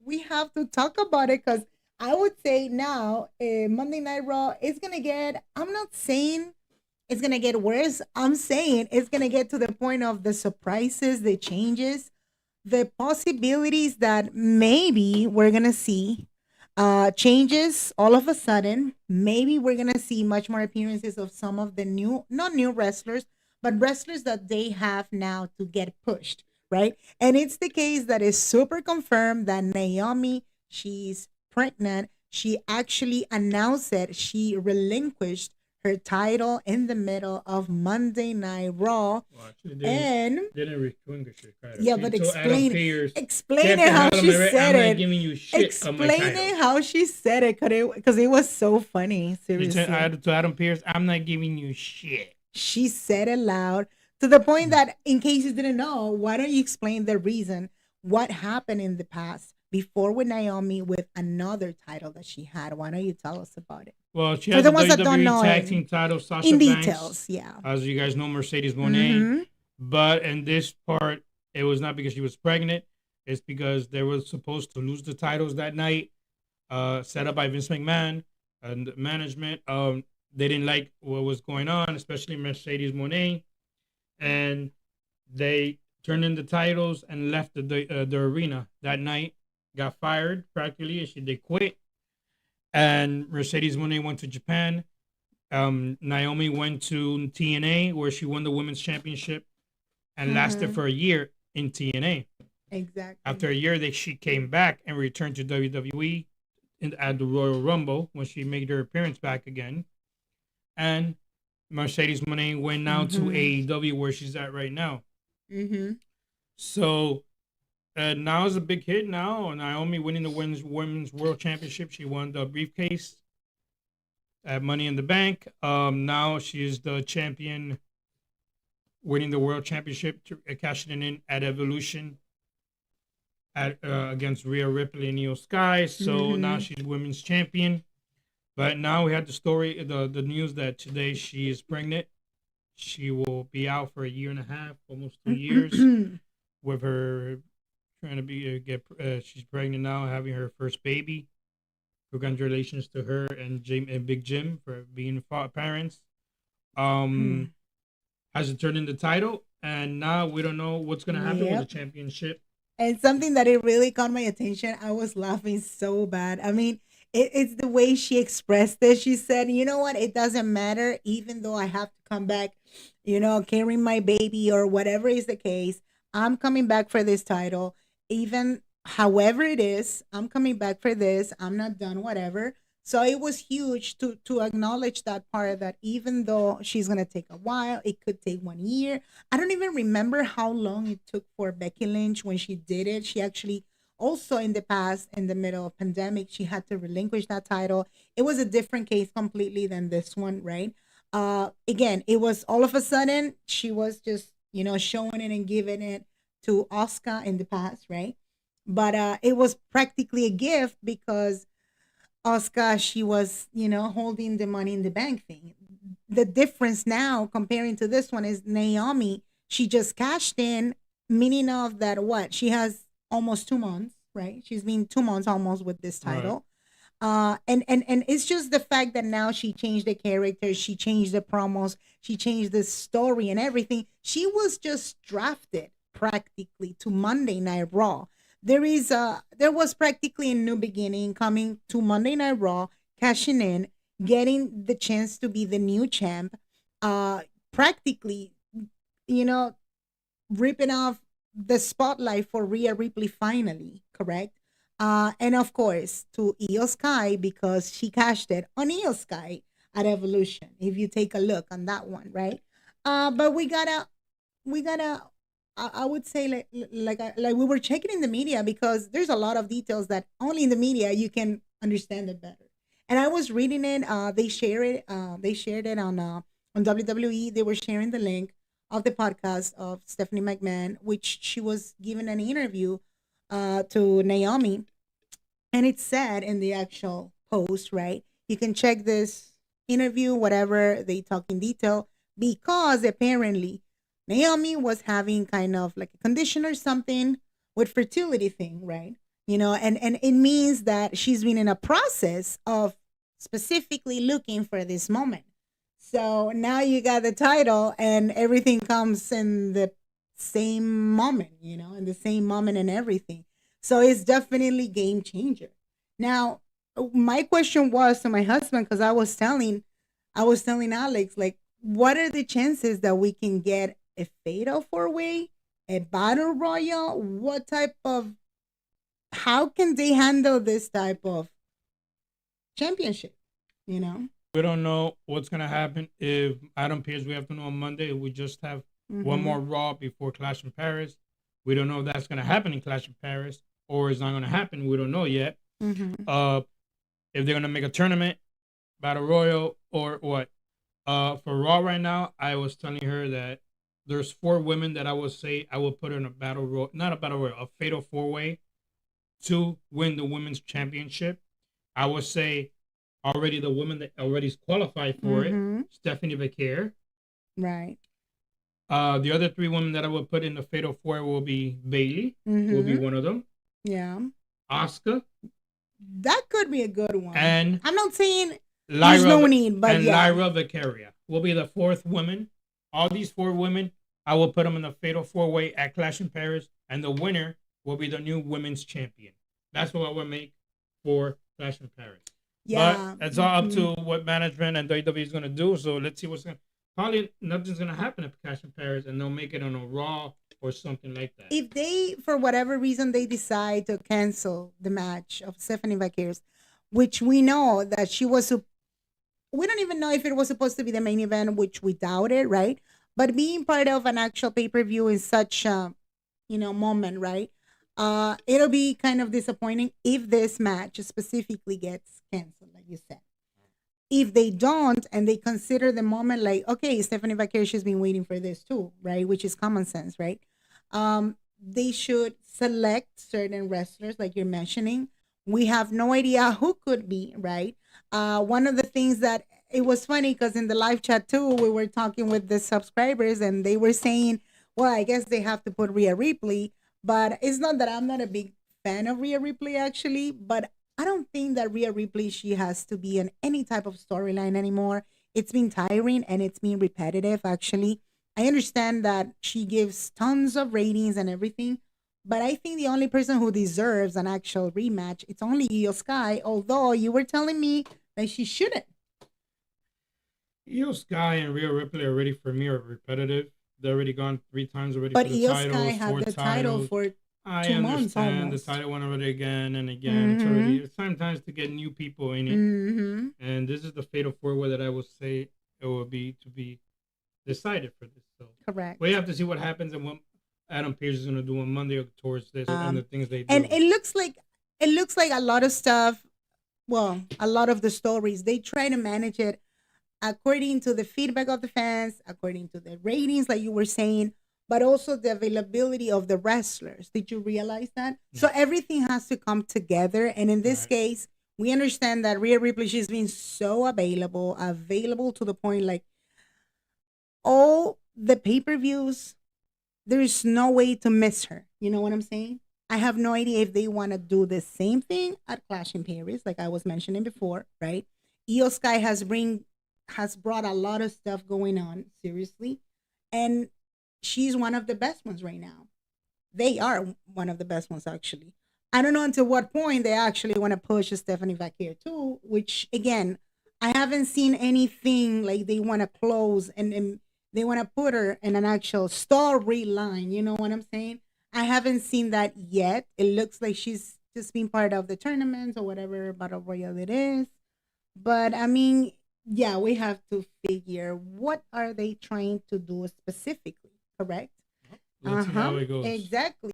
we have to talk about it because I would say now, Monday Night Raw is gonna get. I'm not saying it's gonna get worse. I'm saying it's gonna get to the point of the surprises, the changes, the possibilities that maybe we're gonna see changes all of a sudden. Maybe we're gonna see much more appearances of some of the new, not new wrestlers, but wrestlers that they have now to get pushed, right? And it's the case that is super confirmed that Naomi, she's pregnant. She actually announced it. She relinquished her title in the middle of Monday Night Raw. Well, actually, And didn't relinquish her title. yeah, She but told Adam explain Pearce, explain "Get it the how hell out of she my ring. said I'm not it. giving you shit on my Explain title." it how she said it, because it was so funny. She said Seriously, to Adam Pearce, "I'm not giving you shit." she said it loud to the point that, in case you didn't know, why don't you explain the reason what happened in the past before with Naomi with another title that she had? Why don't you tell us about it? Well, she For has the the ones that don't WWE know Tag it, Team title, Sasha in Banks, details, yeah. as you guys know, Mercedes Moné. Mm-hmm. But in this part, it was not because she was pregnant. It's because they were supposed to lose the titles that night, set up by Vince McMahon and management. They didn't like what was going on, especially Mercedes Moné, and they turned in the titles and left the arena that night. Got fired practically. They quit, and Mercedes Moné went to Japan. Naomi went to TNA where she won the women's championship and lasted for a year in TNA. Exactly. After a year, she came back and returned to WWE at the Royal Rumble when she made her appearance back again. And Mercedes Moné went now to AEW where she's at right now. So now is a big hit now. Naomi winning the women's world championship. She won the briefcase at Money in the Bank. Now she is the champion, winning the world championship, cashing in at Evolution against Rhea Ripley and Io Sky. So now she's women's champion. But now we had the story, the news that today she is pregnant. She will be out for a year and a half, almost 2 years, with her trying to she's pregnant now, having her first baby. Congratulations to her and Big Jim for being parents. Has it turned in the title, and now we don't know what's gonna happen with the championship. And something that it really caught my attention, I was laughing so bad. I mean, it's the way she expressed it. She said, "You know what? It doesn't matter, even though I have to come back, carrying my baby or whatever is the case. I'm coming back for this title, even however it is. I'm coming back for this. I'm not done, whatever." So it was huge to acknowledge that part, that even though she's gonna take a while, it could take 1 year. I don't even remember how long it took for Becky Lynch when she did it. She actually also in the past, in the middle of pandemic, she had to relinquish that title. It was a different case completely than this one, right? Again, it was all of a sudden she was just showing it and giving it to Oscar in the past, right? But it was practically a gift because Oscar, she was, holding the money in the bank thing. The difference now comparing to this one is Naomi, she just cashed in, meaning of that what? She has almost 2 months, right? She's been 2 months almost with this title. And it's just the fact that now she changed the character, she changed the promos, she changed the story and everything. She was just drafted practically to Monday Night Raw. There was practically a new beginning coming to Monday Night Raw, cashing in, getting the chance to be the new champ, practically, you know, ripping off the spotlight for Rhea Ripley finally, correct? And of course to Io Sky because she cashed it on Io Sky at Evolution. If you take a look on that one, right? But we gotta I would say like we were checking in the media because there's a lot of details that only in the media you can understand it better. And I was reading it. They shared it on WWE. They were sharing the link of the podcast of Stephanie McMahon, which she was giving an interview to Naomi, and it said in the actual post, right? You can check this interview, whatever they talk in detail, because apparently Naomi was having kind of like a condition or something with fertility thing, right? and it means that she's been in a process of specifically looking for this moment. So now you got the title, and everything comes in the same moment, in the same moment and everything. So it's definitely game changer. Now, my question was to my husband, because I was telling Alex, like, what are the chances that we can get a fatal four way, a battle royal? What type of, how can they handle this type of championship? You know? We don't know what's gonna happen if Adam Pearce. We have to know on Monday. We just have one Mm-hmm. more Raw before Clash in Paris. We don't know if that's gonna happen in Clash in Paris or it's not gonna happen. We don't know yet. Mm-hmm. Uh, if they're gonna make a tournament, battle royal, or what. For Raw right now, I was telling her that there's 4 women that I would say I would put in a battle royal, not a battle royal, a fatal 4 way to win the women's championship. I would say already the woman that already qualified for it, Mm-hmm. Stephanie Vacates. Right. The other 3 women that I would put in the fatal 4 will be Bailey, will be Mm-hmm. one of them, Yeah. Oscar, That could be a good one. and I'm not saying there's no Lyra need, but and yeah. Lyra Vicaria will be the 4th woman. All these 4 women, I will put them in the fatal 4 way at Clash in Paris, and the winner will be the new women's champion. That's what I would make for Clash in Paris. But Yeah. it's all up Mhm. to what management and WWE is going to do. So let's see what's going to. Probably nothing's going to happen at Clash in Paris, and they'll make it on a Raw or something like that. If they, for whatever reason, they decide to cancel the match of Stephanie Vaqueros, which we know that she was, we don't even know if it was supposed to be the main event, which we doubt it, right? But being part of an actual pay per view is such a, moment, right? It'll be kind of disappointing if this match specifically gets canceled, like you said. If they don't, and they consider the moment like, okay, Stephanie Vaqueros has been waiting for this too, right? Which is common sense, right? They should select certain wrestlers, like you're mentioning. We have no idea who could be, right? One of the things that it was funny, because in the live chat too, we were talking with the subscribers, and they were saying, well, I guess they have to put Rhea Ripley, but it's not that I'm not a big fan of Rhea Ripley actually, but I don't think that Rhea Ripley, she has to be in any type of storyline anymore. It's been tiring and it's been repetitive actually. I understand that she gives tons of ratings and everything, but I think the only person who deserves an actual rematch, it's only Io Sky, although you were telling me that she shouldn't. Io Sky and Rhea Ripley already for me are repetitive. They're already gone 3 times already But for the Io Sky titles, had four the title titles. for I 2 months understand the almost. title went already again and again. It's already Mm-hmm. it's sometimes to get new people in it. Mm-hmm. And this is the fatal 4 way that I would say it will be to be decided for this. So Correct. we have to see what happens and what Adam Pearce is going to do on Monday towards this and the things they And do. it looks like a lot of stuff, well, a lot of the stories, they try to manage it according to the feedback of the fans, according to the ratings, like you were saying, but also the availability of the wrestlers. Did you realize that? Yeah. So everything has to come together. And in this Right. case, we understand that Rhea Ripley, she's been so available to the point like all the pay per views, there's no way to miss her. You know what I'm saying? I have no idea if they want to do the same thing at Clash in Paris, like I was mentioning before, right? Io Sky has brought a lot of stuff going on, seriously, and she's one of the best ones right now. They are one of the best ones, actually. I don't know until what point they actually want to push Stephanie Vaquer too, which again, I haven't seen anything like they want to close and they want to put her in an actual storyline. You know what I'm saying? I haven't seen that yet. It looks like she's just been part of the tournament or whatever battle royale it is. But I mean, yeah, we have to figure what are they trying to do specifically, correct? Let's see Uh-huh. how it goes. Exactly.